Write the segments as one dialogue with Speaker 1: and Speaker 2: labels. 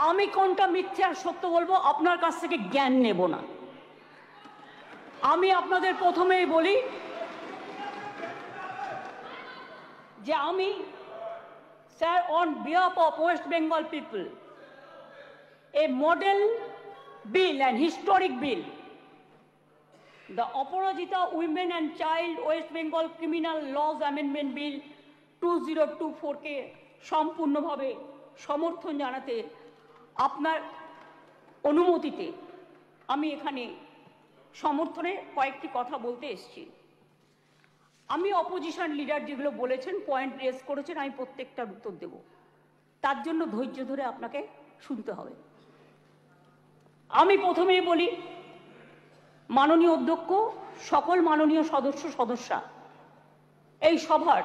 Speaker 1: আমি কোনটা মিথ্যে আর সত্য বলবো আপনার কাছ থেকে জ্ঞান নেব না। আমি আপনাদের প্রথমেই বলি যে আমি sir on behalf of West Bengal people A model Bill and historic bill the Aparajita Women and Child West Bengal Criminal Laws Amendment Bill 2024 কে সম্পূর্ণভাবে সমর্থন জানাতে আপনার অনুমতিতে আমি এখানে সমর্থনে কয়েকটি কথা বলতে এসেছি। আমি অপোজিশন লিডার যেগুলো বলেছেন, পয়েন্ট রেজ করেছেন, আমি প্রত্যেকটার উত্তর দেব। তার জন্য ধৈর্য ধরে আপনাকে শুনতে হবে। আমি প্রথমেই বলি, মাননীয় অধ্যক্ষ, সকল মাননীয় সদস্যা এই সভার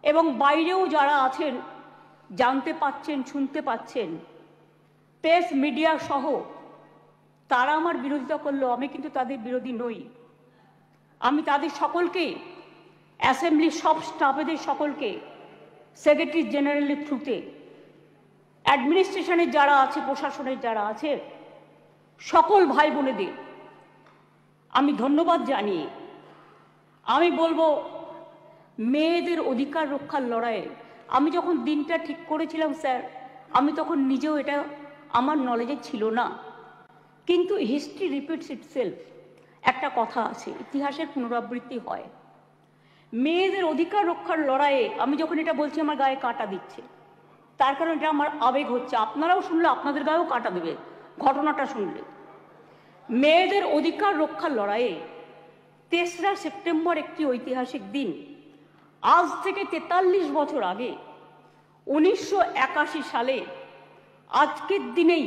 Speaker 1: এবং বাইরেও যারা আছেন, জানতে পাচ্ছেন, শুনতে পাচ্ছেন, প্রেস মিডিয়া সহ তারা আমার বিরোধিতা করলো, আমি কিন্তু তাদের বিরোধী নই। আমি তাদের সকলকে, অ্যাসেম্বলির সব স্টাফেদের সকলকে, সেক্রেটারি জেনারেলের থ্রুতে, অ্যাডমিনিস্ট্রেশনের যারা আছে, প্রশাসনের যারা আছে, সকল ভাই বোনেদের আমি ধন্যবাদ জানিয়ে আমি বলবো, মেয়েদের অধিকার রক্ষার লড়াইয়ে আমি যখন দিনটা ঠিক করেছিলাম স্যার, আমি তখন নিজেও এটা আমার নলেজে ছিল না, কিন্তু হিস্ট্রি রিপিটস ইটসেলফ। একটা কথা আছে, ইতিহাসের পুনরাবৃত্তি হয়। মেয়েদের অধিকার রক্ষার লড়াইয়ে আমি যখন এটা বলছি, আমার গায়ে কাঁটা দিচ্ছে, তার কারণ এটা আমার আবেগ হচ্ছে। আপনারাও শুনলে আপনাদের গায়েও কাঁটা দেবে ঘটনাটা শুনলে। মেয়েদের অধিকার রক্ষার লড়াইয়ে 3রা সেপ্টেম্বর একটি ঐতিহাসিক দিন। আজ থেকে 43 বছর আগে 1981 সালে আজকের দিনেই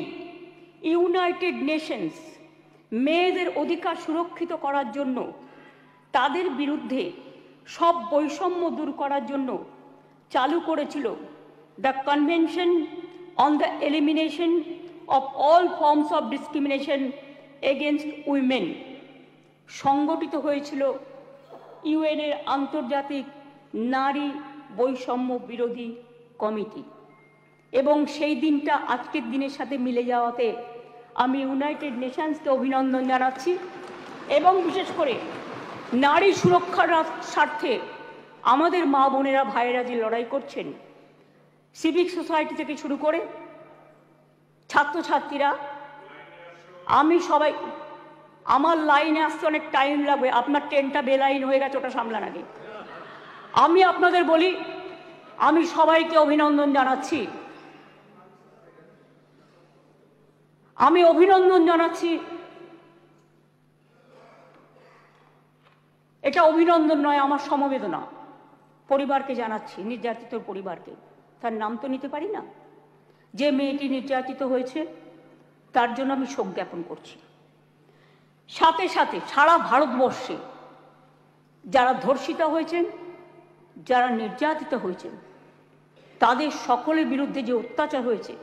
Speaker 1: ইউনাইটেড নেশনস মেয়েদের অধিকার সুরক্ষিত করার জন্য, তাদের বিরুদ্ধে সব বৈষম্য দূর করার জন্য চালু করেছিল the convention on the elimination of all forms of discrimination against women. সংগঠিত হয়েছিল ইউএনের আন্তর্জাতিক নারী বৈষম্য বিরোধী কমিটি, এবং সেই দিনটা আজকের দিনের সাথে মিলে যাওয়াতে আমি ইউনাইটেড নেশনসকে অভিনন্দন জানাচ্ছি। এবং বিশেষ করে নারী সুরক্ষার স্বার্থে আমাদের মা বোনেরা, ভাইয়েরা যে লড়াই করছেন, সিভিক সোসাইটি থেকে শুরু করে ছাত্রছাত্রীরা, আমি সবাই, আমার লাইনে আসতে অনেক টাইম লাগবে, আপনার ট্রেনটা বেলাইন হয়ে গেছে, ওটা সামলান আগে। আমি আপনাদের বলি, আমি সবাইকে অভিনন্দন জানাচ্ছি। আমি অভিনন্দন জানাচ্ছি, এটা অভিনন্দন নয়, আমার সমবেদনা পরিবারকে জানাচ্ছি, নির্যাতিত পরিবারকে। তার নাম তো নিতে পারি না। যে মেয়েটি নির্যাতিত হয়েছে তার জন্য আমি শোক জ্ঞাপন করছি। সাথে সাথে সারা ভারতবর্ষে যারা ধর্ষিতা হয়েছেন, যারা নির্যাতিত হয়েছেন, তাদের সকলের বিরুদ্ধে যে অত্যাচার হয়েছে,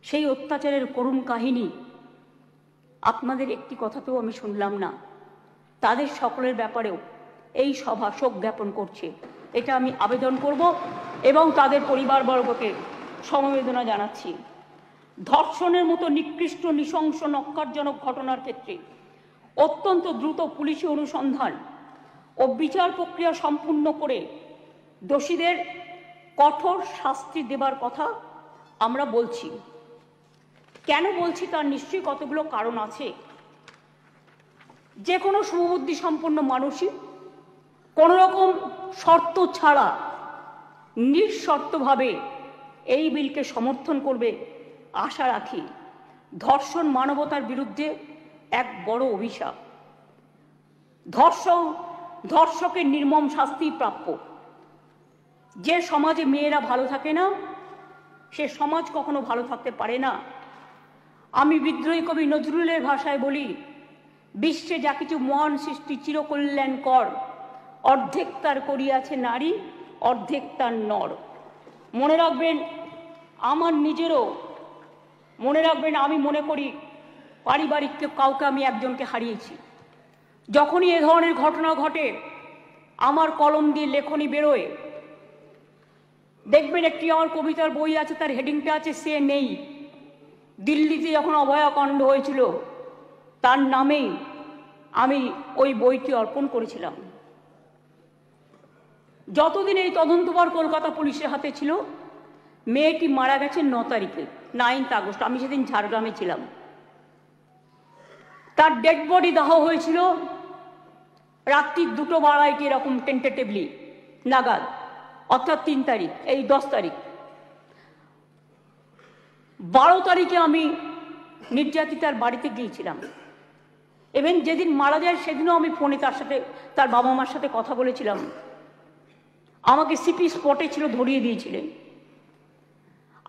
Speaker 1: সেই অত্যাচারের করুণ কাহিনী আপনাদের একটি কথাতেও আমি শুনলাম না। তাদের সকলের ব্যাপারেও এই সভা শোক জ্ঞাপন করছে, এটা আমি আবেদন করব এবং তাদের পরিবারবর্গকে সমবেদনা জানাচ্ছি। ধর্ষণের মতো নিকৃষ্ট, নৃশংস, নক্কারজনক ঘটনার ক্ষেত্রে অত্যন্ত দ্রুত পুলিশি অনুসন্ধান ও বিচার প্রক্রিয়া সম্পূর্ণ করে দোষীদের কঠোর শাস্তি দেবার কথা আমরা বলছি। কেন বলছি তার নিশ্চয়ই কতগুলো কারণ আছে। যে কোনো শুভবুদ্ধি সম্পন্ন মানুষই কোনো রকম শর্ত ছাড়া নিঃশর্তভাবে এই বিলকে সমর্থন করবে আশা রাখি। ধর্ষণ মানবতার বিরুদ্ধে এক বড় অভিশাপ। ধর্ষকের নির্মম শাস্তি প্রাপ্য। যে সমাজে মেয়েরা ভালো থাকে না, সে সমাজ কখনো ভালো থাকতে পারে না। আমি বিদ্রোহী কবি নজরুলের ভাষায় বলি, বিশ্বে যা কিছু মহান সৃষ্টি চিরকল্যাণকর, অর্ধেক তার করিয়াছে নারী, অর্ধেক তার নর। মনে রাখবেন, আমার নিজেরও মনে রাখবেন, আমি মনে করি পারিবারিক কাউকে আমি একজনকে হারিয়েছি। যখনই এ ধরনের ঘটনা ঘটে, আমার কলম দিয়ে লেখনী বেরোয়। দেখবেন একটি আমার কবিতার বই আছে, তার হেডিংটা আছে সে নেই। দিল্লিতে যখন অভয়াকাণ্ড হয়েছিল তার নামেই আমি ওই বইটি অর্পণ করেছিলাম। যতদিন এই তদন্তভার কলকাতা পুলিশের হাতে ছিল, মেয়েটি মারা গেছে 9 তারিখে, 9 আগস্ট। আমি সেদিন ঝাড়গ্রামে ছিলাম। তার ডেড বডি দাহ হয়েছিল রাত্রি 2:02 এরকম টেন্টেটিভলি নাগাদ, অর্থাৎ 3 তারিখ, এই 10 তারিখ। 12 তারিখে আমি নির্যাতিতার বাড়িতে গিয়েছিলাম। এবং যেদিন মারা যায় সেদিনও আমি ফোনে তার বাবা মার সাথে কথা বলেছিলাম। আমাকে সিপি স্পটে ছিল, ধরিয়ে দিয়েছিলেন।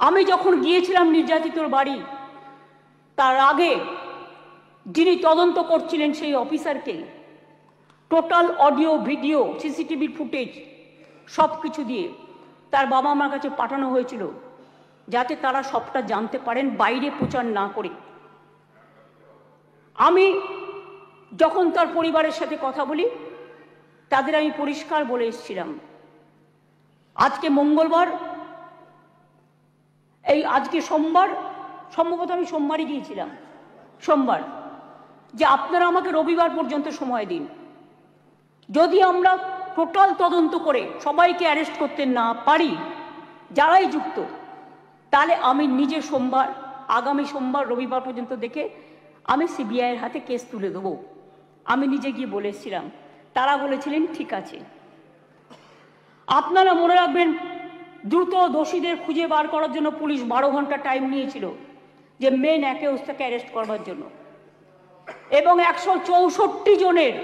Speaker 1: আমি যখন গিয়েছিলাম নির্যাতিতর বাড়ি, তার আগে যিনি তদন্ত করছিলেন সেই অফিসারকে total audio, video, CCTV footage সব কিছু দিয়ে তার বাবা মার কাছে পাঠানো হয়েছিল, যাতে তারা সবটা জানতে পারেন, বাইরে প্রচার না করে। আমি যখন তার পরিবারের সাথে কথা বলি, তাদের আমি পরিষ্কার বলে এসেছিলাম, আজকে মঙ্গলবার, আজকে সোমবার, সম্ভবত আমি সোমবারই গিয়েছিলাম, সোমবার, যে আপনারা আমাকে রবিবার পর্যন্ত সময় দিন। যদি আমরা টোটাল তদন্ত করে সবাইকে অ্যারেস্ট করতে না পারি, যারাই যুক্ত, তাহলে আমি নিজে আগামী সোমবার, রবিবার পর্যন্ত দেখে আমি সিবিআইয়ের হাতে কেস তুলে দেবো। আমি নিজে গিয়ে বলে এসেছিলাম। তারা বলেছিলেন ঠিক আছে। আপনারা মনে রাখবেন, দ্রুত দোষীদের খুঁজে বার করার জন্য পুলিশ 12 ঘন্টা টাইম নিয়েছিল, যে মেন অ্যাকিউজটাকে অ্যারেস্ট করবার জন্য। এবং 164 জনের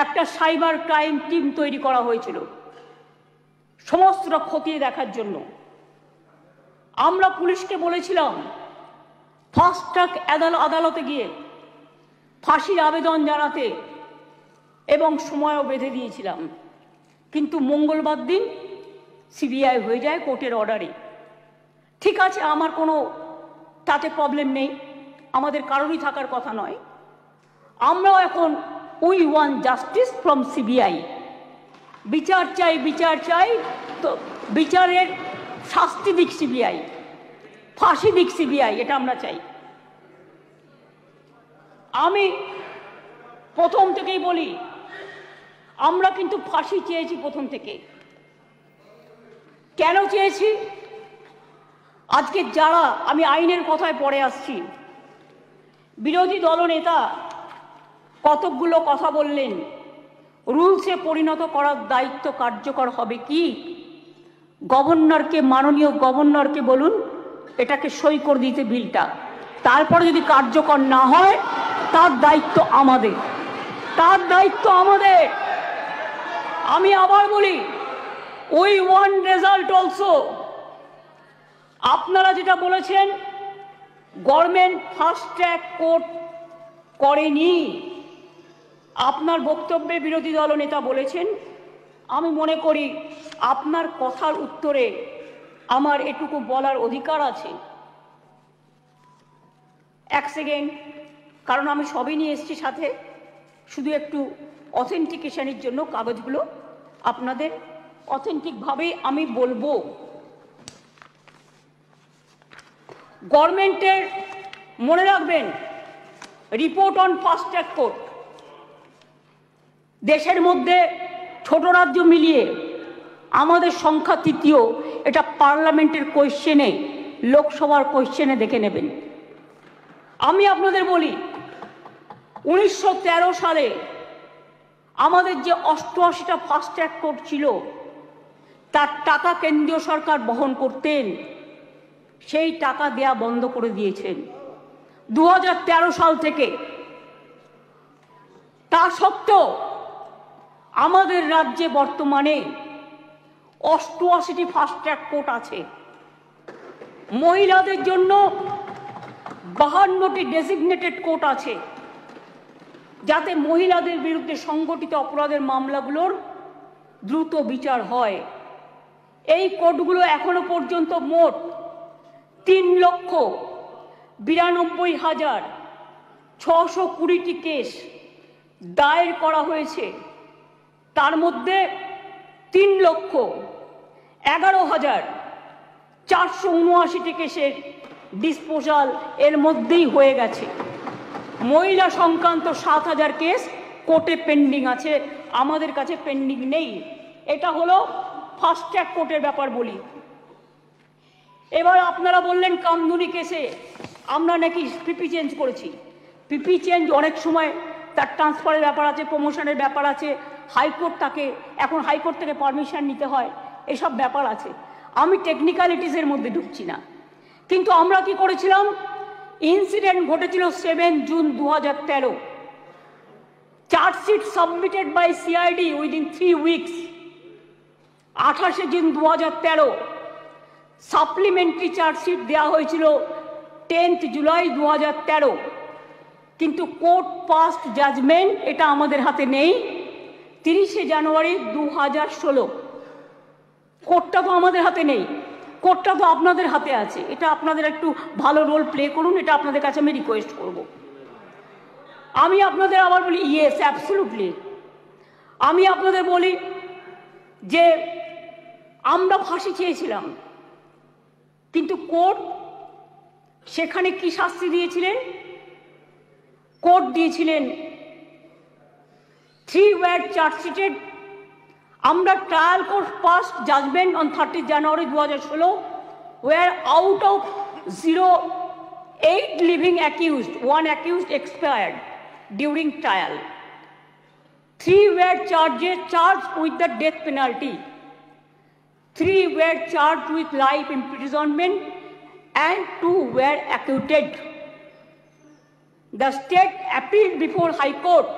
Speaker 1: একটা সাইবার ক্রাইম টিম তৈরি করা হয়েছিল সমস্ত খতিয়ে দেখার জন্য। আমরা পুলিশকে বলেছিলাম ফাস্ট ট্র্যাক আদালতে গিয়ে ফাঁসির আবেদন জানাতে, এবং সময়ও বেঁধে দিয়েছিলাম। কিন্তু মঙ্গলবার দিন সিবিআই হয়ে যায় কোর্টের অর্ডারে। ঠিক আছে, আমার কোনো তাতে প্রবলেম নেই, আমাদের কারোরই থাকার কথা নয়। আমরাও এখন we want justice from CBI. বিচার চাই, বিচার চাই, তো বিচারের শাস্তি দিক সিবিআই, ফাঁসি দিক সিবিআই, এটা আমরা চাই। আমি প্রথম থেকেই বলি, আমরা কিন্তু ফাঁসি চেয়েছি প্রথম থেকে। কেন চেয়েছি? আজকে যারা, আমি আইনের কথায় পরে আসছি, বিরোধী দলনেতা কতকগুলো কথা বললেন, রুলসে পরিণত করার দায়িত্ব কার্যকর হবে কি? গভর্নরকে, মাননীয় গভর্নরকে বলুন এটাকে সই করে দিতে বিলটা, তারপরে যদি কার্যকর না হয় তার দায়িত্ব আমাদের, তার দায়িত্ব আমাদের। আমি আবার বলি, উই ওয়ান্ট রেজাল্ট অলসো। আপনারা যেটা বলেছেন গভর্নমেন্ট ফাস্ট ট্র্যাক কোর্ট করেনি, আপনার বক্তব্যে বিরোধী দলনেতা বলেছেন। আমি মনে করি আপনার কথার উত্তরে আমার এটুকু বলার অধিকার আছে। এক সেকেন্ড, কারণ আমি সবই নিয়ে এসেছি সাথে, শুধু একটু অথেন্টিকেশনের জন্য কাগজগুলো আপনাদের অথেন্টিকভাবে আমি বলবো। গভর্নমেন্টের, মনে রাখবেন, report on fast track court, দেশের মধ্যে ছোট রাজ্য মিলিয়ে আমাদের সংখ্যা 3য়। এটা পার্লামেন্টের কোয়েশ্চেনে, লোকসভার কোয়েশ্চেনে দেখে নেবেন। আমি আপনাদের বলি, 1913 সালে আমাদের যে 88টা ফাস্ট ট্র্যাক কোর্ট ছিল, তার টাকা কেন্দ্রীয় সরকার বহন করতেন, সেই টাকা দেয়া বন্ধ করে দিয়েছেন 2013 সাল থেকে। তা সত্ত্বেও আমাদের রাজ্যে বর্তমানে 88টি ফাস্ট ট্র্যাক কোর্ট আছে। মহিলাদের জন্য 52টি ডেজিগনেটেড কোর্ট আছে, যাতে মহিলাদের বিরুদ্ধে সংগঠিত অপরাধের মামলাগুলোর দ্রুত বিচার হয়। এই কোর্টগুলো এখনো পর্যন্ত মোট 3,92,620টি কেস দায়ের করা হয়েছে। তার মধ্যে 3,11,000 479টি কেসের ডিসপোজাল এর মধ্যেই হয়ে গেছে। মহিলা সংক্রান্ত 7000 কেস কোর্টে পেন্ডিং আছে, আমাদের কাছে পেন্ডিং নেই। এটা হলো ফাস্ট ট্র্যাক কোর্টের ব্যাপার বলি। এবার আপনারা বললেন কামদুনি কেসে আমরা নাকি পিপি চেঞ্জ করেছি। পিপি চেঞ্জ অনেক সময় তার ট্রান্সফারের ব্যাপার আছে, প্রমোশনের ব্যাপার আছে, হাইকোর্ট তাকে এখন হাইকোর্ট থেকে পারমিশন নিতে হয়, এসব ব্যাপার আছে। আমি টেকনিক্যালিটিসের মধ্যে ঢুকছি না। কিন্তু আমরা কি করেছিলাম, ইনসিডেন্ট ঘটেছিল 7 June 2013। Chargesheet submitted by CID within 3 weeks 28 June 2013। Supplementary chargesheet দেওয়া হয়েছিল 10 জুলাই 2013। কিন্তু কোর্ট পাস্ট জাজমেন্ট এটা আমাদের হাতে নেই 30 জানুয়ারি 2016। কোর্টটা তো আমাদের হাতে নেই, কোর্টটা তো আপনাদের হাতে আছে। এটা আপনাদের একটু ভালো রোল প্লে করুন, এটা আপনাদের কাছে আমি রিকোয়েস্ট করব। আমি আপনাদের আবার বলি, ইয়েস অ্যাবসলিউটলি, আমি আপনাদের বলি যে আমরা ফাঁসি চেয়েছিলাম, কিন্তু কোর্ট সেখানে কি শাস্তি দিয়েছিলেন? কোর্ট দিয়েছিলেন 3 were চার্জশিটেড। আমরা trial court passed judgement on 30 January 2016, where out of 8 living accused, 1 accused expired during trial. 3 were charged with the death penalty. 3 were charged with life imprisonment and 2 were acquitted. The state appealed before High Court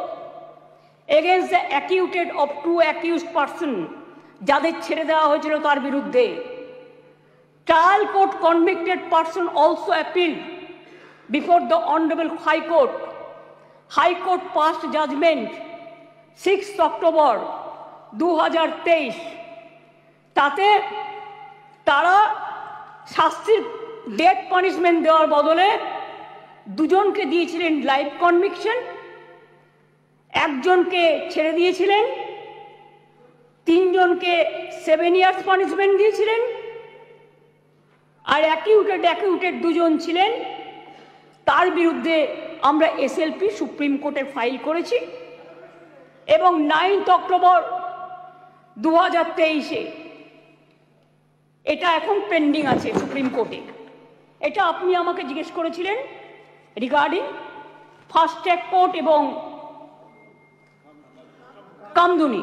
Speaker 1: against the acquitted of 2 accused persons, যাদের ছেড়ে দেওয়া হয়েছিল তার বিরুদ্ধে। Trial court convicted person also appealed before the Honorable High Court. High Court passed judgment 6 October 2023। তাতে তারা শাস্তির death punishment দেওয়ার বদলে 2 জনকে দিয়েছিলেন লাইফ কনভিকশন, 1 জনকে ছেড়ে দিয়েছিলেন, 3 জনকে 7 ইয়ার্স পানিশমেন্ট দিয়েছিলেন। আর অ্যাকিউটেড 2 জন ছিলেন, তার বিরুদ্ধে আমরা এসএলপি সুপ্রিম কোর্টে ফাইল করেছি এবং 9 অক্টোবর 2023 এটা এখন পেন্ডিং আছে সুপ্রিম কোর্টে। এটা আপনি আমাকে জিজ্ঞেস করেছিলেন রিগার্ডিং ফাস্ট ট্র্যাক কোর্ট এবং কামদুনি।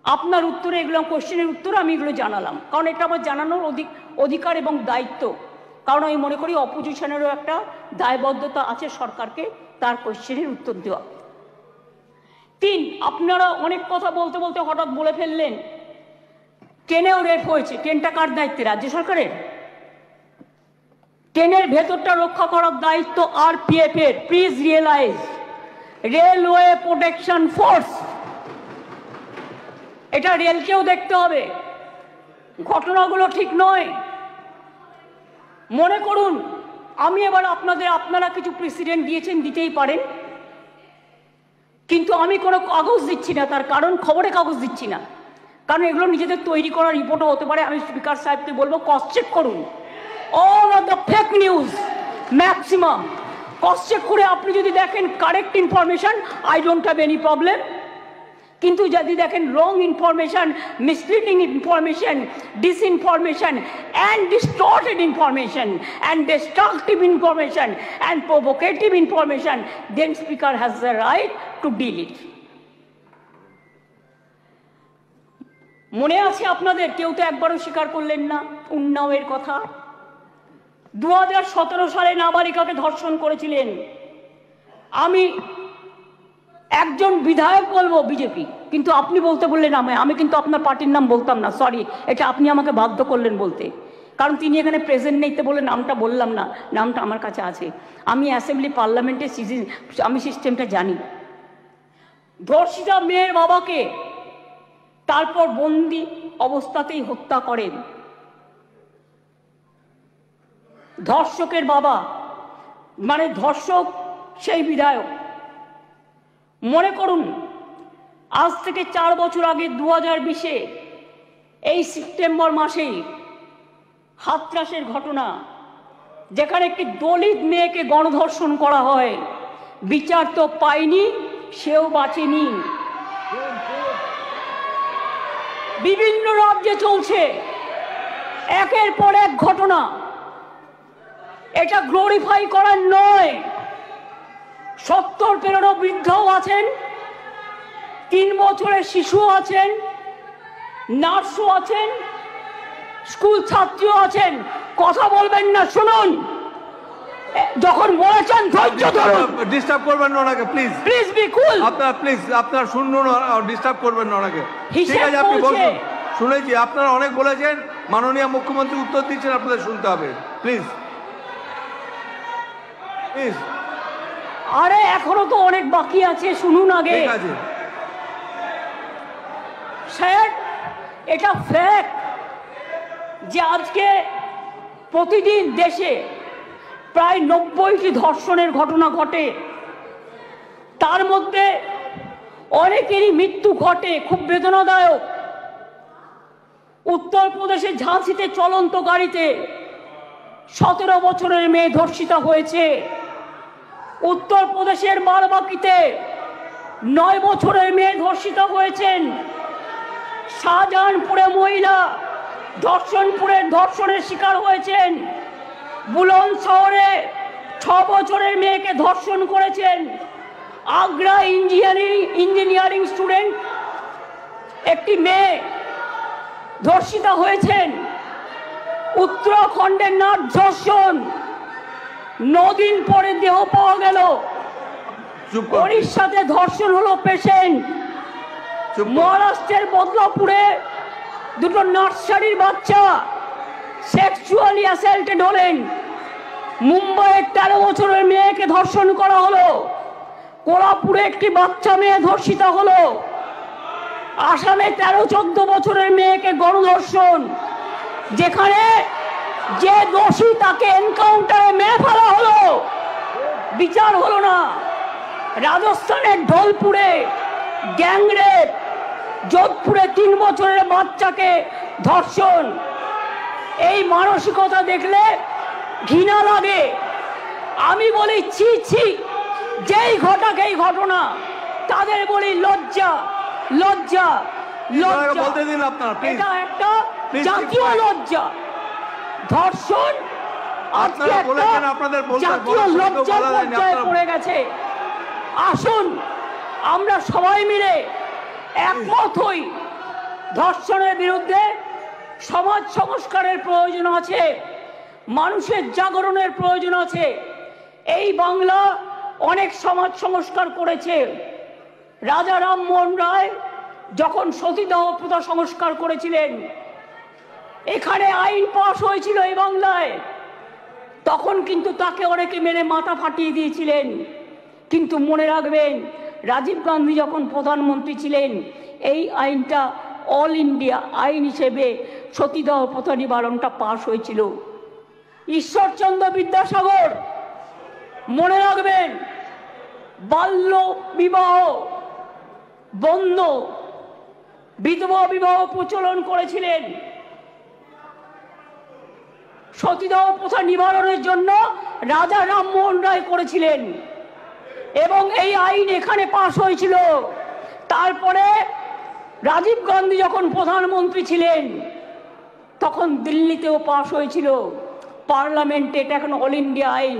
Speaker 1: আপনার উত্তরে এগুলো কোশ্চেনের উত্তর আমি এগুলো জানালাম, কারণ এটা আমার জানানোর অধিকার এবং দায়িত্ব। কারণ আমি মনে করি অপোজিশনেরও একটা দায়বদ্ধতা আছে সরকারকে তার কোশ্চেনের উত্তর দেওয়া। 3, আপনারা অনেক কথা বলতে বলতে হঠাৎ বলে ফেললেন ট্রেনেও রেপ হয়েছে। ট্রেনটা কার দায়িত্বে? রাজ্য সরকারের। ট্রেনের ভেতরটা রক্ষা করার দায়িত্ব আরপিএফ এর। Please realise, railway protection force. এটা রেলকেও দেখতে হবে, ঘটনাগুলো ঠিক নয়। মনে করুন আমি এবার আপনারা কিছু প্রেসিডেন্ট দিয়েছেন, দিতেই পারেন, কিন্তু আমি কোনো কাগজ দিচ্ছি না। তার কারণ খবরে কাগজ দিচ্ছি না, কারণ এগুলো নিজেদের তৈরি করা রিপোর্টও হতে পারে। আমি স্পিকার সাহেবকে বলবো ক্রস চেক করুন all of the fake news, maximum cross check করে আপনি যদি দেখেন correct information, I don't have any problem. কিন্তু যদি দেখেন wrong information, misleading information, disinformation and distorted information and destructive information and provocative information, then speaker has the right to deal it. মনে আছে আপনাদের? কেউ তো একবারও স্বীকার করলেন না উন্নাওয়ের কথা। 2017 সালে নাবালিকাকে ধর্ষণ করেছিলেন। আমি একজন বিধায়ক বলবো বিজেপি, কিন্তু আপনি বলতে বললেন আমি কিন্তু আপনার পার্টির নাম বলতাম না, সরি, এটা আপনি আমাকে বাধ্য করলেন বলতে, কারণ তিনি এখানে প্রেজেন্ট নেই তো বলে নামটা বললাম না। নামটা আমার কাছে আছে, আমি অ্যাসেম্বলি পার্লামেন্টে আমি সিস্টেমটা জানি। ধর্ষিতা মেয়ের বাবাকে তারপর বন্দি অবস্থাতেই হত্যা করেন ধর্ষকের বাবা, মানে ধর্ষক সেই বিধায়ক। মনে করুন আজ থেকে 4 বছর আগে 2020-এ এই সেপ্টেম্বর মাসেই হাতরাসের ঘটনা, যেখানে একটি দলিত মেয়েকে গণধর্ষণ করা হয়, বিচার তো পায়নি, সেও বাঁচেনি। বিভিন্ন রাজ্যে চলছে একের পর এক ঘটনা। এটা গ্লোরিফাই করার নয়। 70 পেরোনো বৃদ্ধও আছেন, 3 বছরের শিশুও আছেন, নার্সও আছেন, স্কুল ছাত্রীও আছেন। কথা বলবেন না, শুনুন। যখন বলেছেন ধৈর্য ধরুন।
Speaker 2: ডিস্টার্ব করবেন না ওনাকে, প্লিজ
Speaker 1: প্লিজ বি কুল।
Speaker 2: আপনারা প্লিজ আপনারা শুনুন, ডিস্টার্ব করবেন না ওনাকে। ঠিক আছে, আপনি বলুন। শুনেছি, আপনারা অনেক বলেছেন, মাননীয় মুখ্যমন্ত্রী উত্তর দিচ্ছেন, আপনাদের শুনতে হবে। Please please.
Speaker 1: আরে এখনো তো অনেক বাকি আছে, শুনুন আগে।
Speaker 2: ঠিক আছে
Speaker 1: স্যার, এটা ফ্যাক্ট যে আজকে প্রতিদিন দেশে প্রায় 90টি ধর্ষণের ঘটনা ঘটে। তার মধ্যে অনেকেরই মৃত্যু ঘটে, খুব বেদনাদায়ক। উত্তরপ্রদেশের ঝাঁসিতে চলন্ত গাড়িতে 17 বছরের মেয়ে ধর্ষিতা হয়েছে। উত্তরপ্রদেশের বারাবাঁকিতে 9 বছরের মেয়ে ধর্ষিতা হয়েছেন। শাহজাহানপুরে মহিলা ধর্ষণের শিকার হয়েছেন। বুলন্দ শহরে 6 বছরের মেয়েকে ধর্ষণ করেছেন। আগ্রা ইঞ্জিনিয়ারিং স্টুডেন্ট একটি মেয়ে ধর্ষিতা হয়েছেন। উত্তরাখণ্ডের নাট ধর্ষণ, 9 দিন পরে দেহ পাওয়া গেল। উড়িষ্যাতে ধর্ষণ হলো পেশেন্ট। মহারাষ্ট্রের বদলাপুরে 2 নার্সারির বাচ্চা সেক্সুয়ালি অ্যাসাল্টেড হলেন। মুম্বাইয়ের 13 বছরের মেয়েকে ধর্ষণ করা হলো। কোলাপুরে একটি বাচ্চা মেয়ে ধর্ষিতা হলো। আসামে 13-14 বছরের মেয়েকে গণধর্ষণ, যেখানে যে দোষী তাকে এনকাউন্টারে মেরে ফেলা হলো, বিচার হলো না। রাজস্থানের ঢোলপুরে গ্যাংরেপ, যোধপুরে 3 বছরের বাচ্চাকে ধর্ষণ। এই মানসিকতা দেখলে ঘৃণা লাগে। আমি বলি ছি ছি, যেই ঘটাক এই ঘটনা, তাদের বলি লজ্জা লজ্জা লজ্জা।
Speaker 2: বলতে দিন আপনারা,
Speaker 1: এটা একটা জাতীয় লজ্জা। ধর্ষণ আজকে জাতীয় লজ্জার পর্যায়ে পড়ে গেছে। আসুন আমরা সবাই মিলে একমত হই, ধর্ষণের বিরুদ্ধে সমাজ সংস্কারের প্রয়োজন আছে, মানুষের জাগরণের প্রয়োজন আছে। এই বাংলা অনেক সমাজ সংস্কার করেছে। রাজা রামমোহন রায় যখন সতীদাহ প্রথা সংস্কার করেছিলেন, এখানে আইন পাশ হয়েছিল এই বাংলায়, তখন কিন্তু তাকে অনেকে মেরে মাথা ফাটিয়ে দিয়েছিলেন। কিন্তু মনে রাখবেন, রাজীব গান্ধী যখন প্রধানমন্ত্রী ছিলেন, এই আইনটা অল ইন্ডিয়া আইন হিসেবে সতীদাহ প্রথা নিবারণটা পাশ হয়েছিল। ঈশ্বরচন্দ্র বিদ্যাসাগর, মনে রাখবেন, বাল্য বিবাহ বন্ধ, বিধবা বিবাহ প্রচলন করেছিলেন। সতীদাহ প্রথা নিবারণের জন্য রাজা রামমোহন রায় করেছিলেন এবং এই আইন এখানে পাশ হয়েছিল। তারপরে রাজীব গান্ধী যখন প্রধানমন্ত্রী ছিলেন, তখন দিল্লিতেও পাশ হয়েছিল পার্লামেন্টে। এটা এখন অল ইন্ডিয়া আইন।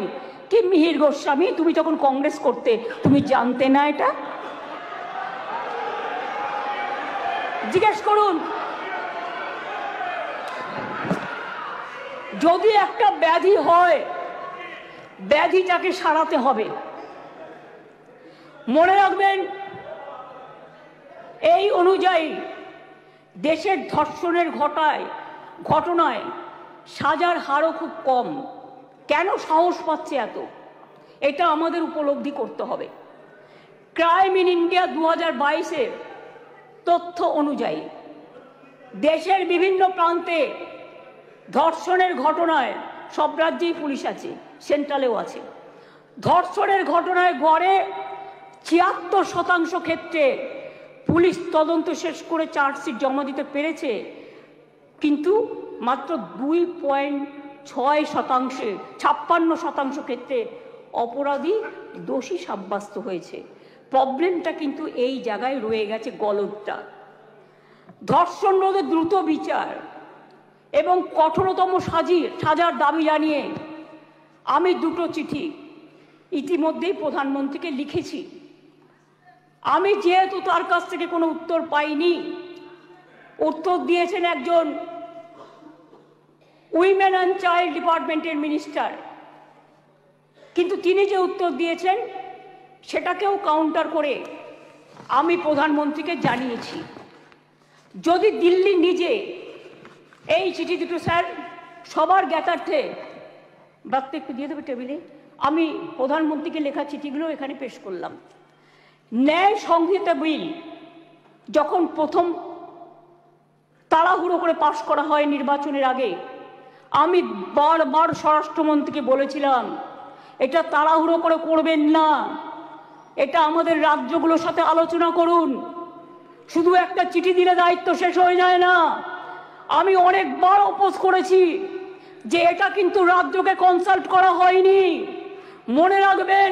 Speaker 1: কি মিহির গোস্বামী, তুমি যখন কংগ্রেস করতে, তুমি জানতে না এটা? জিজ্ঞেস করুন। যদি একটা ব্যাধি হয়, ব্যাধিটাকে সারাতে হবে। মনে রাখবেন, এই অনুযায়ী দেশের ধর্ষণের ঘটনায় সাজার হারও খুব কম। কেন সাহস পাচ্ছে এত, এটা আমাদের উপলব্ধি করতে হবে। ক্রাইম ইন ইন্ডিয়া 2022-এর তথ্য অনুযায়ী দেশের বিভিন্ন প্রান্তে ধর্ষণের ঘটনায়, সব রাজ্যেই পুলিশ আছে, সেন্ট্রালেও আছে, ধর্ষণের ঘটনায় গড়ে 76% ক্ষেত্রে পুলিশ তদন্ত শেষ করে চার্জশিট জমা দিতে পেরেছে। কিন্তু মাত্র 2.6%, 56% ক্ষেত্রে অপরাধী দোষী সাব্যস্ত হয়েছে। প্রবলেমটা কিন্তু এই জায়গায় রয়ে গেছে, গলদটা। ধর্ষণ রোধে দ্রুত বিচার এবং কঠোরতম সাজার দাবি জানিয়ে আমি 2টো চিঠি ইতিমধ্যেই প্রধানমন্ত্রীকে লিখেছি। আমি যেহেতু তার কাছ থেকে কোনো উত্তর পাইনি, উত্তর দিয়েছেন একজন উইমেন অ্যান্ড চাইল্ড ডিপার্টমেন্টের মিনিস্টার, কিন্তু তিনি যে উত্তর দিয়েছেন সেটাকেও কাউন্টার করে আমি প্রধানমন্ত্রীকে জানিয়েছি। যদি দিল্লি নিজে এই চিঠি দুটো, স্যার সবার জ্ঞাতার্থে বার্তা একটু দিয়ে দেবে টেবিলে, আমি প্রধানমন্ত্রীকে লেখা চিঠিগুলো এখানে পেশ করলাম। ন্যায় সংহিতা বিল যখন প্রথম তাড়াহুড়ো করে পাশ করা হয় নির্বাচনের আগে, আমি বারবার স্বরাষ্ট্রমন্ত্রীকে বলেছিলাম এটা তাড়াহুড়ো করে করবেন না, এটা আমাদের রাজ্যগুলোর সাথে আলোচনা করুন, শুধু একটা চিঠি দিলে দায়িত্ব শেষ হয়ে যায় না। আমি অনেকবার অপোজ করেছি যে এটা কিন্তু রাজ্যকে কনসাল্ট করা হয়নি, মনে রাখবেন।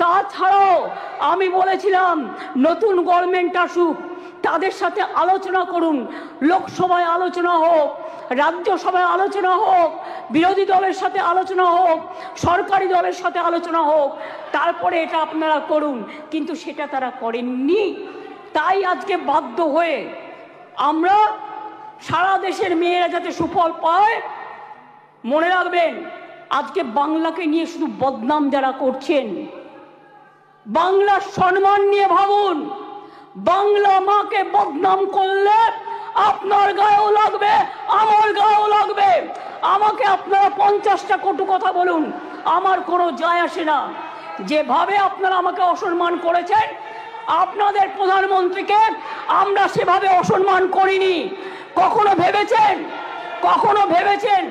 Speaker 1: তাছাড়াও আমি বলেছিলাম নতুন গভর্নমেন্ট আসুক, তাদের সাথে আলোচনা করুন, লোকসভায় আলোচনা হোক, রাজ্যসভায় আলোচনা হোক, বিরোধী দলের সাথে আলোচনা হোক, সরকারি দলের সাথে আলোচনা হোক, তারপরে এটা আপনারা করুন। কিন্তু সেটা তারা করেননি। তাই আজকে বাধ্য হয়ে আমরা সারা দেশের মেয়েরা যাতে সুফল পায়, মনে রাখবেন আজকে বাংলাকে নিয়ে শুধু বদনাম যারা করছেন, বাংলার সম্মান নিয়ে ভাবুন। বাংলা মাকে বদনাম করলে আপনার গায়েও লাগবে, আমার গায়েও লাগবে। আমাকে আপনারা 50টা কটু কথা বলুন, আমার কোনো যায় আসে না। যেভাবে আপনারা আমাকে অসম্মান করেছেন, আপনাদের প্রধানমন্ত্রীকে আমরা সেভাবে অসম্মান করিনি। কখনো ভেবেছেন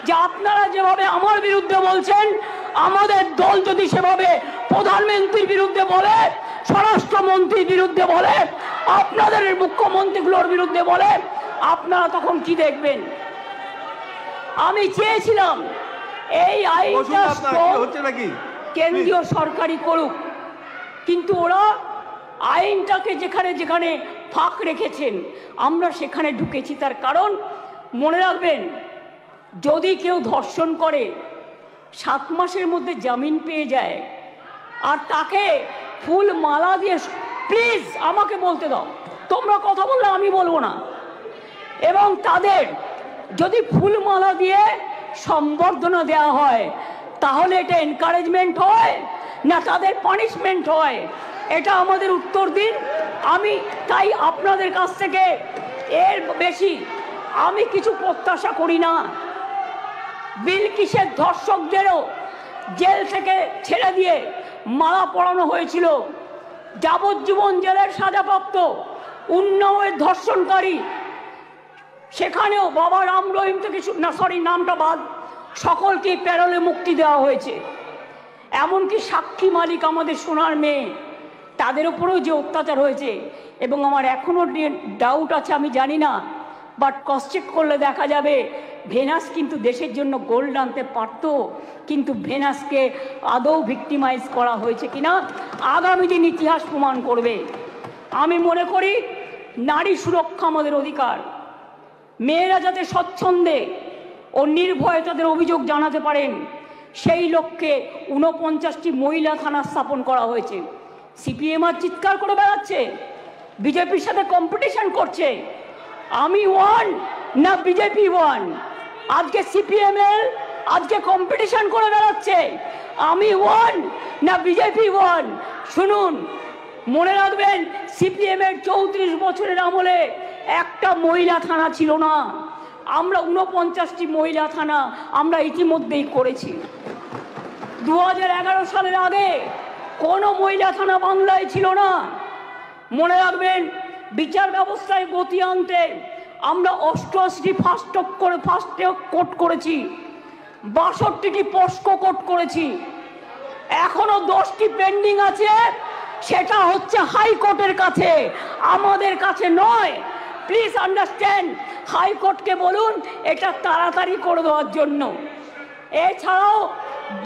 Speaker 1: যে আপনারা যেভাবে আমার বিরুদ্ধে বলছেন, আমাদের দল যদি সেভাবে প্রধানমন্ত্রীর বিরুদ্ধে বলে, স্বরাষ্ট্রমন্ত্রীর বিরুদ্ধে বলে, আপনাদের মুখ্যমন্ত্রীগুলোর বিরুদ্ধে বলে, আপনারা তখন কি দেখবেন? আমি চেয়েছিলাম এই আইনটা কেন্দ্রীয় সরকারই করুক, কিন্তু ওরা আইনটাকে যেখানে যেখানে ফাঁক রেখেছেন আমরা সেখানে ঢুকেছি। তার কারণ মনে রাখবেন, যদি কেউ ধর্ষণ করে 7 মাসের মধ্যে জামিন পেয়ে যায়, আর তাকে ফুল মালা দিয়ে, প্লিজ আমাকে বলতে দাও, তোমরা কথা বললে আমি বলবো না, এবং তাদের যদি ফুল মালা দিয়ে সম্বর্ধনা দেওয়া হয়, তাহলে এটা এনকারেজমেন্ট হয় না তাদের পানিশমেন্ট হয়? এটা আমাদের উত্তর দিন। আমি তাই আপনাদের কাছ থেকে এর বেশি আমি কিছু প্রত্যাশা করি না। বিলকিসের ধর্ষকদেরও জেল থেকে ছেড়ে দিয়ে মালা পরানো হয়েছিল। যাবজ্জীবন জেলের সাজাপ্রাপ্ত উন্নাওয়ের ধর্ষণকারী, সেখানেও বাবা রাম রহিম থেকে নামটা বাদ, সকলকে প্যারোলে মুক্তি দেওয়া হয়েছে। এমনকি সাক্ষী মালিক আমাদের সোনার মেয়ে, তাদের উপরেও যে অত্যাচার হয়েছে, এবং আমার এখনো ডাউট আছে, আমি জানি না, বাট ক্রস চেক করলে দেখা যাবে ভেনাস কিন্তু দেশের জন্য গোল্ড আনতে পারত, কিন্তু ভেনাসকে আদৌ ভিক্টিমাইজ করা হয়েছে কিনা আগামী দিন ইতিহাস প্রমাণ করবে। আমি মনে করি নারী সুরক্ষা আমাদের অধিকার। মেয়েরা যাতে স্বচ্ছন্দে ও নির্ভয়ে তাদের অভিযোগ জানাতে পারেন, সেই লক্ষ্যে 49টি মহিলা থানা স্থাপন করা হয়েছে। সিপিএম আর চিৎকার করে বেড়াচ্ছে, বিজেপির সাথে কম্পিটিশন করছে। আমি ওয়ান না বিজেপি ওয়ান? আজকে সিপিএমএল আজকে কম্পিটিশন করে বেড়াচ্ছে, আমি ওয়ান না বিজেপি ওয়ান? শুনুন, মনে রাখবেন সিপিএম এর 34 বছরের আমলে একটা মহিলা থানা ছিল না। আমরা 49টি মহিলা থানা আমরা ইতিমধ্যেই করেছি। 2011 সালের আগে কোনো মহিলা থানা বাংলায় ছিল না। মনে রাখবেন বিচার ব্যবস্থায় গতি আনতে আমরা 88টি ফাস্ট ট্র্যাক কোর্ট করেছি, 62টি পস্কো কোর্ট করেছি, এখনো 10টি পেন্ডিং আছে। সেটা হচ্ছে হাইকোর্টের কাছে, আমাদের কাছে নয়। প্লিজ আন্ডারস্ট্যান্ড, হাইকোর্টকে বলুন এটা তাড়াতাড়ি করে দেওয়ার জন্য। এছাড়াও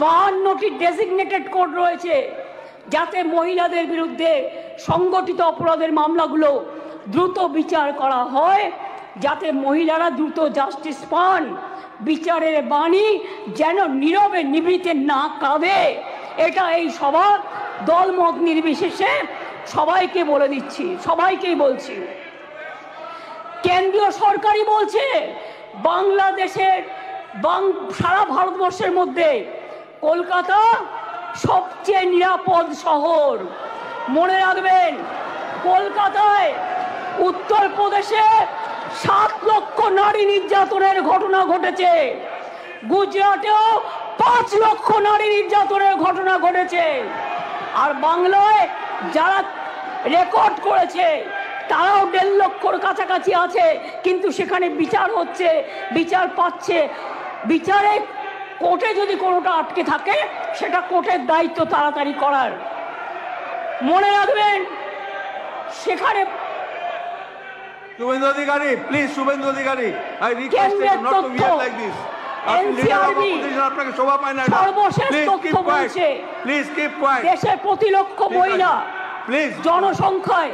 Speaker 1: 52টি ডেজিগনেটেড কোর্ট রয়েছে, যাতে মহিলাদের বিরুদ্ধে সংগঠিত অপরাধের মামলাগুলো দ্রুত বিচার করা হয়, যাতে মহিলারা দ্রুত জাস্টিস পান, বিচারের বাণী যেন নীরবে নিভৃতে না কাঁদে। এটা এই সভা দলমত নির্বিশেষে সবাইকে বলে দিচ্ছি, সবাইকেই বলছি। কেন্দ্রীয় সরকারই বলছে বাংলাদেশের সারা ভারতবর্ষের মধ্যে কলকাতা সবচেয়ে নিরাপদ শহর। মনে রাখবেন, কলকাতায় উত্তরপ্রদেশে 7 লক্ষ নারী নির্যাতনের ঘটনা ঘটেছে, গুজরাটেও 5 লক্ষ নারী নির্যাতনের ঘটনা ঘটেছে। আর বাংলায় যারা রেকর্ড করেছে তারাও 1.5 লক্ষর কাছাকাছি আছে, কিন্তু সেখানে বিচার হচ্ছে, বিচার পাচ্ছে। বিচারে কোর্টে যদি কোনোটা আটকে থাকে সেটা কোর্টের দায়িত্ব তাড়াতাড়ি করার। মনে রাখবেন, সেখানে
Speaker 2: Suvendu Adhikari, please Suvendu Adhikari, I request you not to behave like this. আপনাকে শোভা পায় না।
Speaker 1: সর্বশেষ তথ্য বলছে
Speaker 2: প্লিজ কিপ কোয়াইট।
Speaker 1: দেশের প্রতি লক্ষ মহিলা
Speaker 2: প্লিজ
Speaker 1: জনসংখ্যায়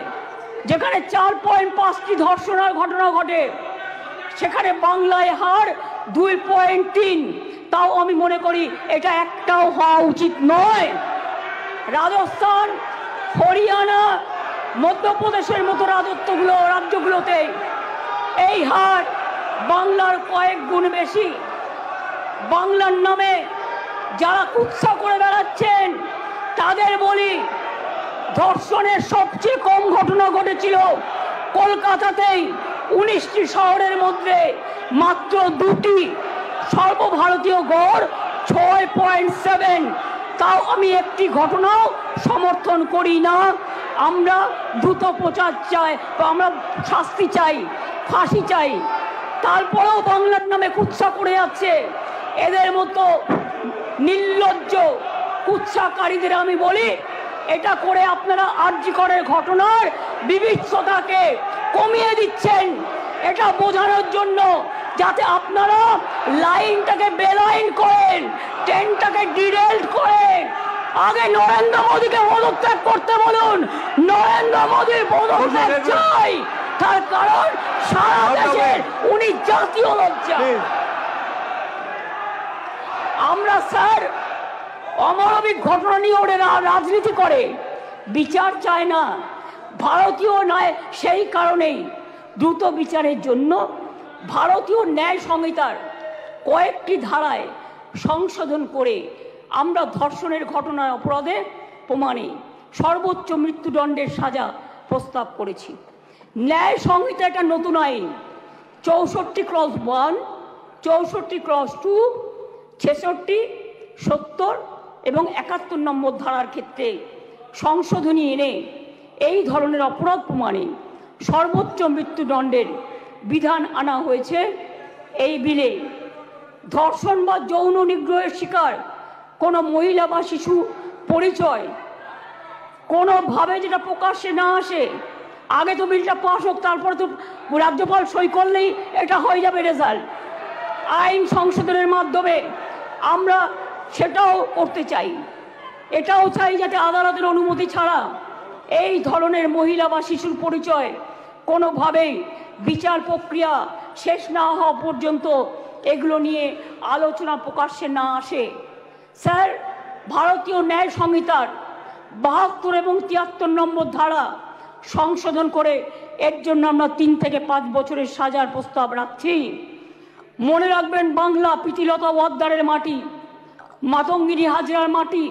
Speaker 1: যেখানে 4.5টি ধর্ষণের ঘটনা ঘটে, সেখানে বাংলায় হার 2.3। তাও আমি মনে করি এটা একটাও হওয়া উচিত নয়। রাজস্থান, হরিয়ানা, মধ্যপ্রদেশের মতো রাজ্যগুলোতে এই হার বাংলার কয়েক গুণ বেশি। বাংলার নামে যারা কুৎসা করে বেড়াচ্ছেন তাদের বলি, ধর্ষণের সবচেয়ে কম ঘটনা ঘটেছিল কলকাতাতেই, 19টি শহরের মধ্যে মাত্র 2টি, সর্বভারতীয় গড় 6.7। তাও আমি একটি ঘটনাও সমর্থন করি না। আমরা দ্রুত প্রচার চাই, আমরা শাস্তি চাই, ফাঁসি চাই। তারপরেও বাংলার নামে কুৎসা করে যাচ্ছে। এদের মতো নির্লজ্জ কুৎসাকারীদের আমি বলি, এটা করে আপনারা আরজিকরের ঘটনার বিভৎসতাকে কমিয়ে দিচ্ছেন, এটা বোঝানোর জন্য, যাতে আপনারা লাইনটাকে বেলাইন করেন, ট্রেনটাকে ডিরেল করেন। আগে নরেন্দ্র মোদীকে পদত্যাগ করতে বলুন। নরেন্দ্র মোদীর পদত্যাগ চাই, তার কারণ সারা দেশে উনি জাতীয় লজ্জা। আমরা স্যার অমানবিক ঘটনা নিয়ে ওরা রাজনীতি করে, বিচার চায় না, ভারতীয় নয়। সেই কারণেই দ্রুত বিচারের জন্য ভারতীয় ন্যায় সংহিতার কয়েকটি ধারায় সংশোধন করে আমরা ধর্ষণের ঘটনার অপরাধে প্রমাণে সর্বোচ্চ মৃত্যুদণ্ডের সাজা প্রস্তাব করেছি। ন্যায় সংহিতা একটা নতুন আইন 64/1, 64/2, 66, 70 এবং 71 নম্বর ধারার ক্ষেত্রে সংশোধনী এনে এই ধরনের অপরাধ প্রমাণে সর্বোচ্চ মৃত্যুদণ্ডের বিধান আনা হয়েছে এই বিলে। ধর্ষণ বা যৌন নিগ্রহের শিকার কোনো মহিলা বা শিশু পরিচয় কোনোভাবে যেটা প্রকাশ্যে না আসে, আগে তো বিলটা পাস হোক, তারপরে তো রাজ্যপাল সই করলেই এটা হয়ে যাবে রেজাল্ট। আইন সংশোধনের মাধ্যমে আমরা সেটাও করতে চাই। এটাও চাই যাতে আদালতের অনুমতি ছাড়া এই ধরনের মহিলা বা শিশুর পরিচয় কোনোভাবেই বিচার প্রক্রিয়া শেষ না হওয়া পর্যন্ত এগুলো নিয়ে আলোচনা প্রকাশ্যে না আসে। স্যার, ভারতীয় ন্যায় সংহিতার 72 এবং 73 নম্বর ধারা সংশোধন করে এর জন্য আমরা 3 থেকে 5 বছরের সাজার প্রস্তাব রাখছি। মনে রাখবেন, বাংলা প্রীতিলতা ওয়াদ্দারের মাটি, মাতঙ্গিনী হাজরার মাটি,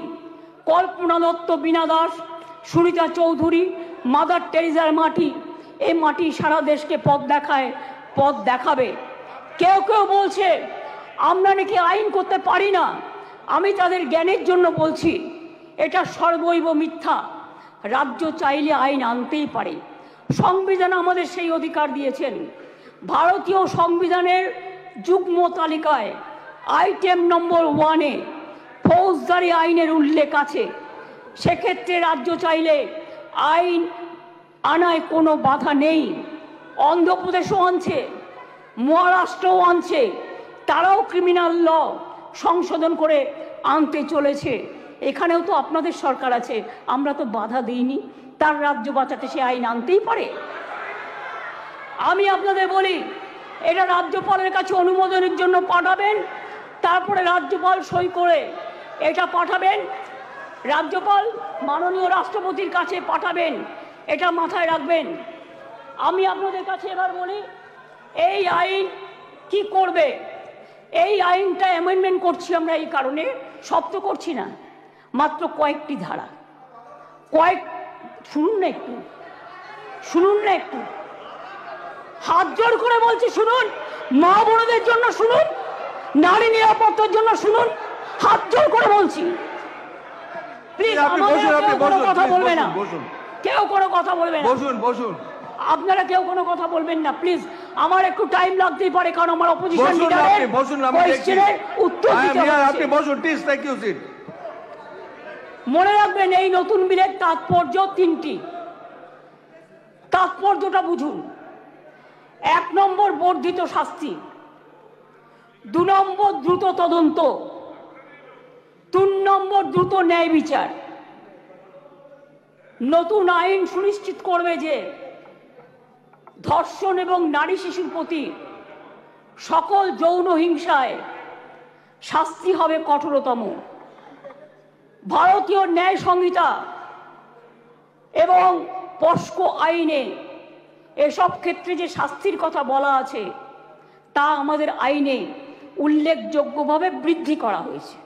Speaker 1: কল্পনা দত্ত, বীণা দাস, সুনিতা চৌধুরী, মাদার টেরিজার মাটি। এই মাটি সারা দেশকে পথ দেখাবে। কেউ কেউ বলছে আমরা নাকি আইন করতে পারি না। আমি তাদের জ্ঞানের জন্য বলছি, এটা সর্বৈব মিথ্যা। রাজ্য চাইলে আইন আনতেই পারে। সংবিধান আমাদের সেই অধিকার দিয়েছেন। ভারতীয় সংবিধানের যুগ্ম তালিকায় আইটেম নম্বর 1-এ ফৌজদারি আইনের উল্লেখ আছে। সেক্ষেত্রে রাজ্য চাইলে আইন আনায় কোনো বাধা নেই। অন্ধ্রপ্রদেশও আনছে, মহারাষ্ট্রও আনছে, তারাও ক্রিমিনাল ল সংশোধন করে আনতে চলেছে। এখানেও তো আপনাদের সরকার আছে, আমরা তো বাধা দিইনি, তার রাজ্য বাঁচাতে সে আইন আনতেই পারে। আমি আপনাদের বলি, এটা রাজ্যপালের কাছে অনুমোদনের জন্য পাঠাবেন, তারপরে রাজ্যপাল সই করে এটা পাঠাবেন, রাজ্যপাল মাননীয় রাষ্ট্রপতির কাছে পাঠাবেন, এটা মাথায় রাখবেন। আমি আপনাদের কাছে এবার বলি, এই আইন কি করবে? এই আইনটা অ্যামেন্ডমেন্ট করছি আমরা এই কারণে, সব তো করছি না, মাত্র কয়েকটি ধারা, শুনুন না একটু, শুনুন না একটু, হাত জোর করে বলছি শুনুন, মা বোনদের জন্য শুনুন, নারী নিরাপত্তার জন্য শুনুন, হাত জোর করে বলছি। প্লিজ কথা বলবে না, কেউ কোনো কথা বলবে না, বসুন বসুন, আপনারা কেউ কোনো কথা বলবেন না প্লিজ। আমার একটু টাইম লাগতেই পারে, কারণ আমার অপোজিশন লিডারের কোয়েশ্চেনের উত্তর দিতে হবে। আপনি বসুন প্লিজ, থ্যাংক ইউ সিট। মনে রাখবেন, এই নতুন বিলের তাৎপর্য তিনটি, তাৎপর্যটা বুঝুন। 1 নম্বর বর্ধিত শাস্তি, 2 নম্বর দ্রুত তদন্ত, 3 নম্বর দ্রুত ন্যায় বিচার। নতুন আইন সুনিশ্চিত করবে যে ধর্ষণ এবং নারী শিশুর প্রতি সকল যৌন হিংসায় শাস্তি হবে কঠোরতম। ভারতীয় ন্যায় সংহিতা এবং পস্কো আইনে এসব ক্ষেত্রে যে শাস্তির কথা বলা আছে তা আমাদের আইনে উল্লেখযোগ্যভাবে বৃদ্ধি করা হয়েছে।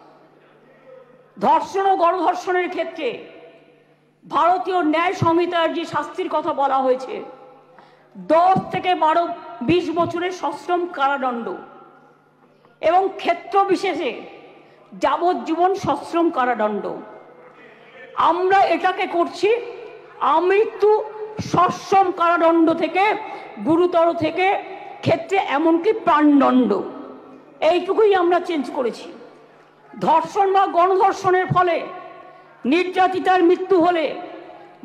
Speaker 1: ধর্ষণ ও গণধর্ষণের ক্ষেত্রে ভারতীয় ন্যায় সংহিতার যে শাস্তির কথা বলা হয়েছে 10 থেকে 20 বছরের সশ্রম কারাদণ্ড এবং ক্ষেত্র বিশেষে যাবজ্জীবন সশ্রম কারাদণ্ড। আমরা এটাকে করছি আমৃত্যু সশ্রম কারাদণ্ড থেকে গুরুতর থেকে ক্ষেত্রে এমনকি প্রাণদণ্ড, এইটুকুই আমরা চেঞ্জ করেছি। ধর্ষণ বা গণধর্ষণের ফলে নির্যাতিতার মৃত্যু হলে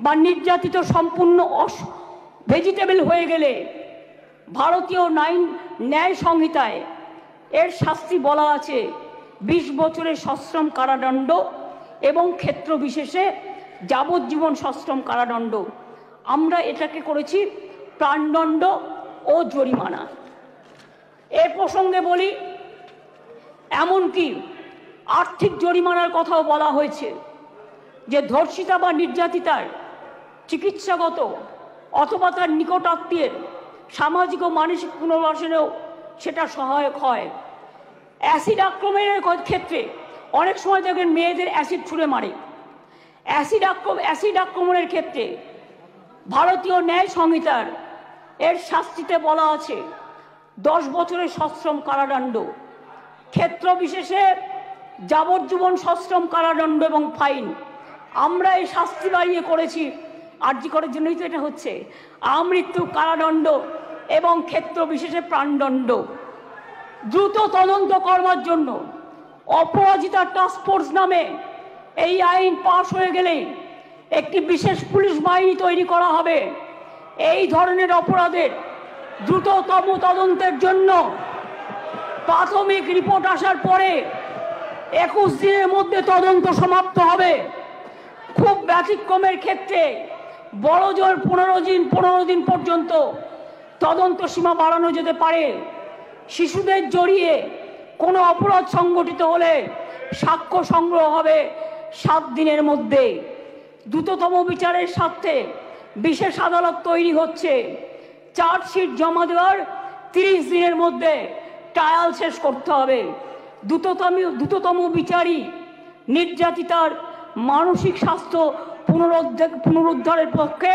Speaker 1: বা নির্যাতিত সম্পূর্ণ ভেজিটেবল হয়ে গেলে ভারতীয় ন্যায় সংহিতায় এর শাস্তি বলা আছে 20 বছরের সশ্রম কারাদণ্ড এবং ক্ষেত্র বিশেষে যাবজ্জীবন সশ্রম কারাদণ্ড। আমরা এটাকে করেছি প্রাণদণ্ড ও জরিমানা। এ প্রসঙ্গে বলি, এমনকি আর্থিক জরিমানার কথাও বলা হয়েছে, যে ধর্ষিতা বা নির্যাতিতার চিকিৎসাগত অথবা তার নিকট আত্মীয়ের সামাজিক ও মানসিক পুনর্বাসনেও সেটা সহায়ক হয়। অ্যাসিড আক্রমণের ক্ষেত্রে অনেক সময় দেখবেন মেয়েদের অ্যাসিড ছুঁড়ে মারে। অ্যাসিড আক্রমণের ক্ষেত্রে ভারতীয় ন্যায় সংহিতার এর শাস্তিতে বলা আছে 10 বছরের সশ্রম কারাদণ্ড, ক্ষেত্র বিশেষে যাবজ্জীবন সশ্রম কারাদণ্ড এবং ফাইন। আমরা এই শাস্তি বাড়িয়ে করেছি, আরজি করার জন্যই তো এটা হচ্ছে, আমৃত্যু কারাদণ্ড এবং ক্ষেত্র বিশেষে প্রাণদণ্ড। দ্রুত তদন্ত করবার জন্য অপরাজিতা টাস্ক ফোর্স নামে এই আইন পাশ হয়ে গেলে একটি বিশেষ পুলিশ বাহিনী তৈরি করা হবে। এই ধরনের অপরাধের দ্রুততম তদন্তের জন্য প্রাথমিক রিপোর্ট আসার পরে 21 দিনের মধ্যে তদন্ত সমাপ্ত হবে। খুব ব্যতিক্রমের ক্ষেত্রে বড় জোর 15 দিন পর্যন্ত তদন্ত সীমা বাড়ানো যেতে পারে। শিশুদের জড়িয়ে কোনো অপরাধ সংগঠিত হলে সাক্ষ্য সংগ্রহ হবে 7 দিনের মধ্যে। দ্রুততম বিচারের স্বার্থে বিশেষ আদালত তৈরি হচ্ছে। চার্জশিট জমা দেওয়ার 30 দিনের মধ্যে ট্রায়াল শেষ করতে হবে। দ্রুততম বিচারই নির্যাতিতার মানসিক স্বাস্থ্য পুনরুদ্ধারের পক্ষে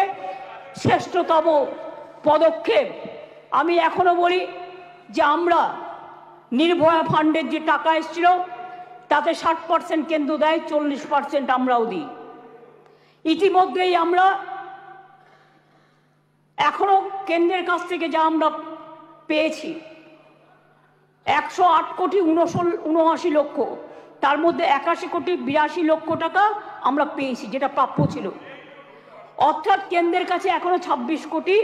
Speaker 1: শ্রেষ্ঠতম পদক্ষেপ। আমি এখনো বলি যে আমরা নির্ভয়া ফান্ডের যে টাকা এসেছিল তাতে 60% কেন্দ্র দেয়, 40% আমরাও দিই। ইতিমধ্যেই আমরা এখনো কেন্দ্রের কাছ থেকে যা আমরা পেয়েছি 108 কোটি 79 লক্ষ, তার মধ্যে 81 কোটি 82 লক্ষ টাকা আমরা পেয়েছি, যেটা প্রাপ্য ছিল। অর্থাৎ কেন্দ্রের কাছে এখনো 26 কোটি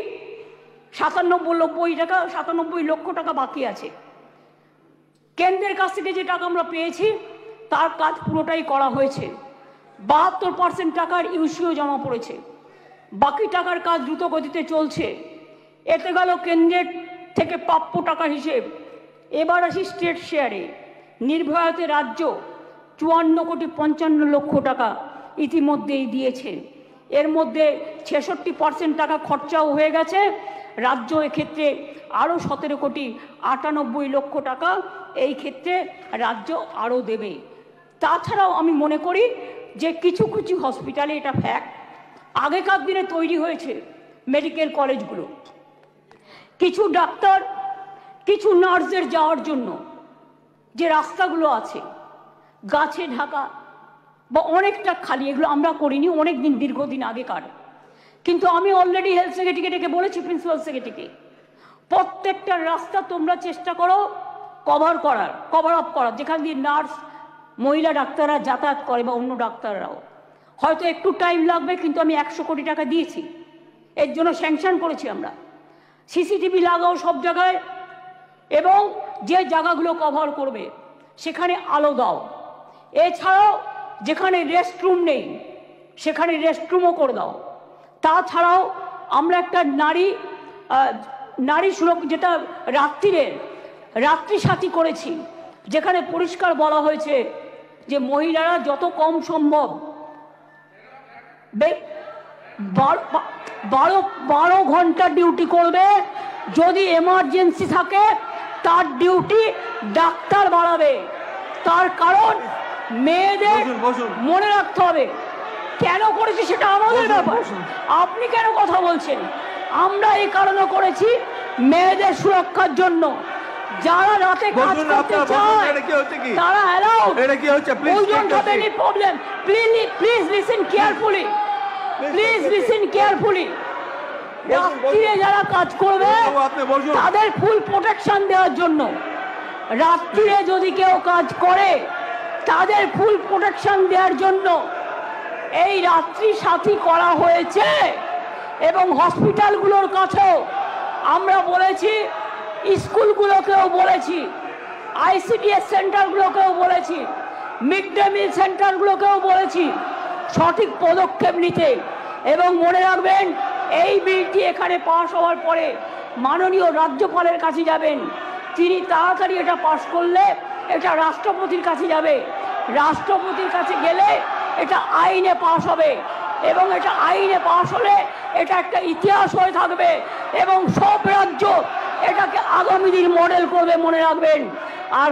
Speaker 1: 97 লক্ষ টাকা বাকি আছে। কেন্দ্রের কাছ থেকে যে টাকা আমরা পেয়েছি তার কাজ পুরোটাই করা হয়েছে। 72% টাকার ইউসিও জমা পড়েছে। বাকি টাকার কাজ দ্রুত গতিতে চলছে। এতে গেল কেন্দ্রের থেকে প্রাপ্য টাকার হিসেব। এবার আসি স্টেট শেয়ারে। নির্ভয়াতে রাজ্য 54,55 লক্ষ টাকা ইতিমধ্যেই দিয়েছে। এর মধ্যে 66% টাকা খরচাও হয়ে গেছে। রাজ্য এক্ষেত্রে আরও 17,98 লক্ষ টাকা এই ক্ষেত্রে রাজ্য আরও দেবে। তাছাড়াও আমি মনে করি যে কিছু কিছু হসপিটালে, এটা ফ্যাক্ট, আগেকার দিনে তৈরি হয়েছে মেডিকেল কলেজগুলো, কিছু ডাক্তার কিছু নার্সদের যাওয়ার জন্য যে রাস্তাগুলো আছে গাছে ঢাকা বা অনেকটা খালি, এগুলো আমরা করিনি, অনেক দিন দীর্ঘদিন আগেকার। কিন্তু আমি অলরেডি হেলথ সেক্রেটারিকে ডেকে বলেছি, প্রিন্সিপাল সেক্রেটারিকে, প্রত্যেকটা রাস্তা তোমরা চেষ্টা করো কভার আপ করার, যেখান দিয়ে নার্স মহিলা ডাক্তাররা যাতায়াত করে বা অন্য ডাক্তাররাও। হয়তো একটু টাইম লাগবে, কিন্তু আমি 100 কোটি টাকা দিয়েছি, এর জন্য স্যাংশন করেছি আমরা। সিসিটিভি লাগাও সব জায়গায়, এবং যে জায়গাগুলো কভার করবে সেখানে আলো দাও। এছাড়াও যেখানে রেস্টরুম নেই সেখানে রেস্টরুমও করে দাও। তাছাড়াও আমরা একটা নারী সুরক্ষা, যেটা রাত্রি সাথী করেছি, যেখানে পরিষ্কার বলা হয়েছে যে মহিলারা যত কম সম্ভব 12 ঘন্টা ডিউটি করবে। যদি এমার্জেন্সি থাকে তার ডিউটি ডাক্তার বাড়াবে। তার কারণ মেয়েদের মনে রাখতে হবে কেন করেছি, সেটা আমাদের ব্যাপার। আপনি কেন কথা বলছেন? আমরা এই কারণে করেছি মেয়েদের সুরক্ষার জন্য। যারা রাতে কাজ করতে চায় তারা অ্যালাউড। Please listen carefully. রাত্রিরে যারা কাজ করবে তাদের ফুল প্রোটেকশন দেওয়ার জন্য, রাত্রিরে যদি কেউ কাজ করে তাদের ফুল প্রোটেকশন দেওয়ার জন্য এই রাত্রি সাথী করা হয়েছে। এবং হসপিটালগুলোর কাছেও আমরা বলেছি, স্কুলগুলোকেও বলেছি, আইসিডিএস সেন্টারগুলোকেও বলেছি, মিড ডে মিল সেন্টারগুলোকেও বলেছি সঠিক পদক্ষেপ নিতে। এবং মনে রাখবেন, এই বিলটি এখানে পাশ হওয়ার পরে মাননীয় রাজ্যপালের কাছে যাবেন। তিনি তাড়াতাড়ি এটা পাশ করলে এটা রাষ্ট্রপতির কাছে যাবে। রাষ্ট্রপতির কাছে গেলে এটা আইনে পাশ হবে, এবং এটা আইনে পাশ হলে এটা একটা ইতিহাস হয়ে থাকবে, এবং সব রাজ্য এটাকে আগামী দিন মডেল করবে, মনে রাখবেন। আর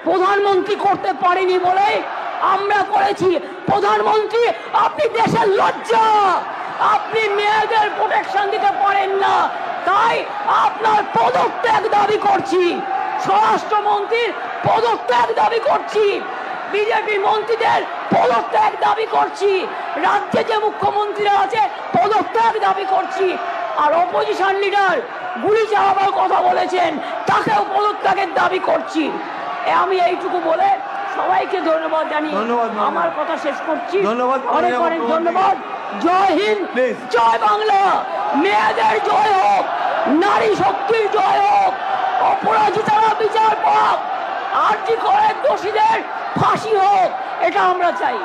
Speaker 1: প্রধানমন্ত্রী করতে পারেনি বলে আমরা করেছি। প্রধানমন্ত্রী, আপনি দেশের লজ্জা, আপনি মেয়েদের প্রোটেকশন দিতে পারেন না, তাই আপনার পদত্যাগ দাবি করছি। স্বরাষ্ট্রমন্ত্রীর পদত্যাগ দাবি করছি, বিজেপি মন্ত্রীদের পদত্যাগ দাবি করছি, রাজ্যে যে মুখ্যমন্ত্রীরা আছে পদত্যাগ দাবি করছি। আর অপোজিশন লিডার গুলি চালাবার কথা বলেছেন, তাকেও পদত্যাগের দাবি করছি। আমি এইটুকু বলে সবাইকে ধন্যবাদ জানিয়ে আমার কথা শেষ করছি। অনেক অনেক ধন্যবাদ। জয় হিন্দ, জয় বাংলা। মেয়েদের জয় হোক, নারী শক্তির জয় হোক, অপরাজিতারা বিচার পাক, আরজি করে দোষীদের ফাঁসি হোক, এটা আমরা চাই।